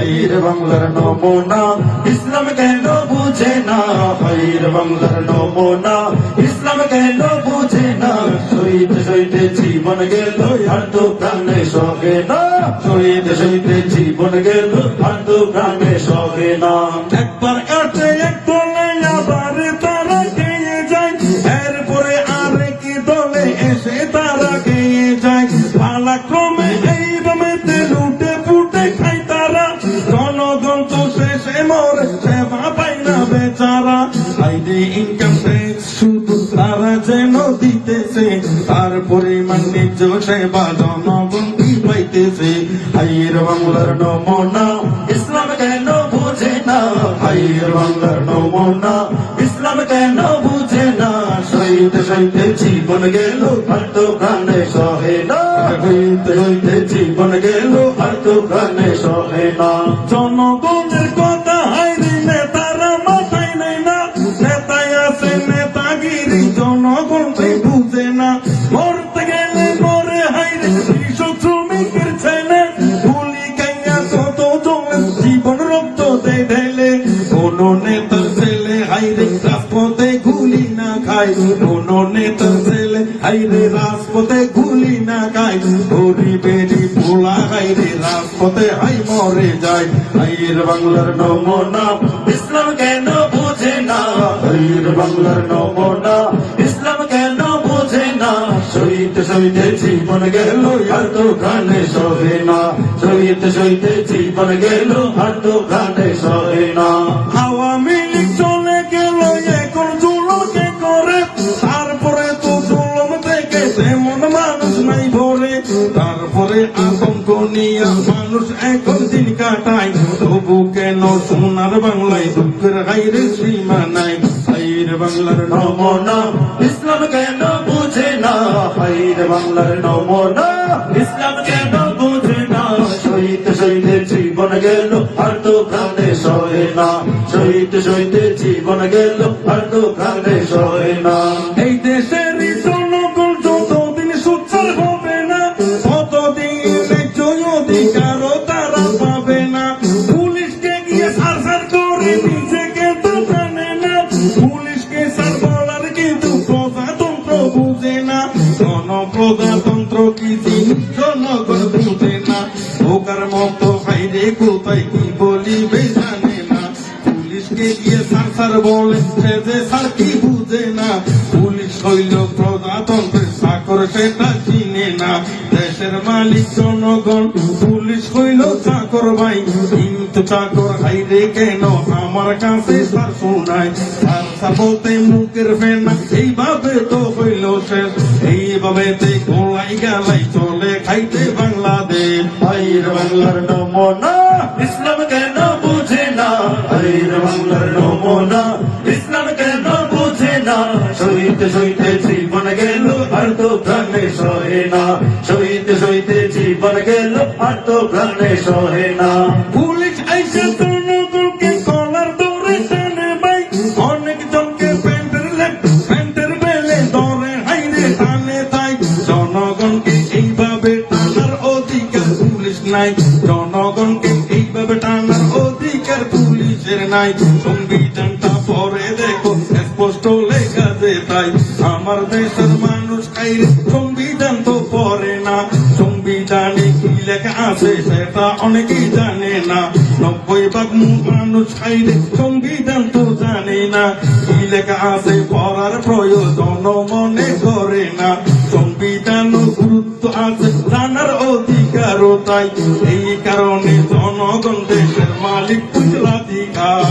হাইর বাংলার নমুনা ইসলাম কেন বুঝে না, হাইর বাংলার নমুনা ইসলাম কেন বুঝে না। শহীদ শহীদ জীবন গেল আর তো প্রাণে সহে না, শহীদ শহীদ জীবন গেল আর তো প্রাণে সহে না। একবার কাটে এক দলে আবার তারা খেয়ে যায়, এরপরে আরেক দলে এসে তারা খেয়ে যায়। পালাক্রমে এই দমেতে লুটে ফুটে খায় তারা, জনগণ তো শেষে মরে সেবা পায় না বেচারা। হাইরে ইনকাম ট্যাক্স শুধু তারা যেন দিতেছে, তার পরিমাণ নিজ সেবা জনগণ কি পাইতেছে। হাইর বাংলার নমুনা ইসলাম কেন বুঝে না, হাইর বাংলার নমুনা ইসলাম কেন বুঝে না। শহীদ শহীদ জীবন গেল আর তো প্রাণে সহে না, শহীদ শহীদ জীবন গেল আর তো প্রাণে সহে না। জনগণের কথা হাইরে নেতারা মাথায় নেয় না, নেতায় আছে নেতাগিরি জনগণ বুঝে না। মরতে গেলে মরে হাইরে কৃষক শ্রমিকের ছেলে, গুলি কাইয়া কত জলে জীবন রক্ত দেয় ঢেলে। কোন নেতার ছেলে হাইরে রাজপথে গুলি না খায়, কোন নেতার ছেলে হাইরে রাজপথে গুলি না খায়। গরিবেরই পোলা হাইরে রাজপথে হাই মরে যায়। হাইর বাংলার নমুনা ইসলাম কেন বুঝে না, হাইর বাংলার নমুনা ইসলাম কেন বুঝে না। শহীদ শহীদ জীবন গেল আর তো প্রাণে সহে না, শহীদ শহীদ জীবন গেল আর তো প্রাণে সহে না। আওয়ামী লীগ চলে গেল এখন জুলুমকে করে, তারপরে তো জুলুম থেকে তেমন মানুষ নাই ভরে। তারপরে আতঙ্ক নিয়ে মানুষ এখন দিন কাটায়, তবু কেন সোনার বাংলায় দুঃখের হাইরে সীমা নাই। হাইর বাংলার নমুনা ইসলাম কেন বুঝে না, হাইর বাংলার নমুনা ইসলাম কেন বুঝে না। শহীদ শহীদ জীবন গেল আর তো প্রাণে সহে না, শহীদ শহীদ জীবন গেল আর তো প্রাণে সহে না। এই দেশের জনগণ যতদিন সুচার হবে না, ততদিন ন্যায্য অধিকারও তারা পাবে না। পুলিশকে গিয়ে সার করে নিজেকে তো জানে না, পুলিশকে সার বলার কিন্তু প্রজাতন্ত্র বুঝে না। গণপ্রজাতন্ত্র কি জিনিস জনগণ বুঝে না, বোকার মতো হাইরে কোথায় কি বলিবে জানে না। পুলিশকে গিয়ে সার বলে সে যে সার কি বুঝে না, পুলিশ হইল প্রজাতন্ত্রের চাকর সেটা চিনে না। দেশের মালিক জনগণ, পুলিশ হইল চাকর ভাই, কিন্তু চাকর হাইরে কেন আমার কাছে সার শোনায়। সার বলতে মুখের ফেনা, এইভাবে তো হইল শেষ, এইভাবে গোলাই গালাই চলে খাইতে বাংলাদেশ। হাইর বাংলার নমুনা ইসলাম কেন বুঝে না, হাইর বাংলার নমুনা ইসলাম কেন বুঝে না। শহীদ শহীদ জীবন গেল আর তো প্রাণে সহে না, শহীদ শহীদ জীবন গেল আর তো প্রাণে সহে না। পুলিশ আইসা জনগণকে কলার ধরে টানে ভাই, অনেক জনকে প্যান্টের বেলে ধরে হাইরে টানে তাই। জনগণকে এইভাবে টানার অধিকার পুলিশ নাই, জনগণকে এইভাবে টানার অধিকার পুলিশের নাই। সংবিধানটা পরে দেখো স্পষ্ট লেখা যে তাই, আমার দেশের মানুষ খাইরে সংবিধান তো পড়ে না। সংবিধানে কি লেখা আছে সেটা অনেকেই জানে না, 90% মানুষ খাইরে সংবিধান তো জানে না। কি লেখা আছে পড়ার প্রয়োজন মনে করে না, সংবিধান গুরুত্ব আছে জানার অধিকারও তাই। এই কারণে জনগণ দেশের মালিক পুজলাধিকার।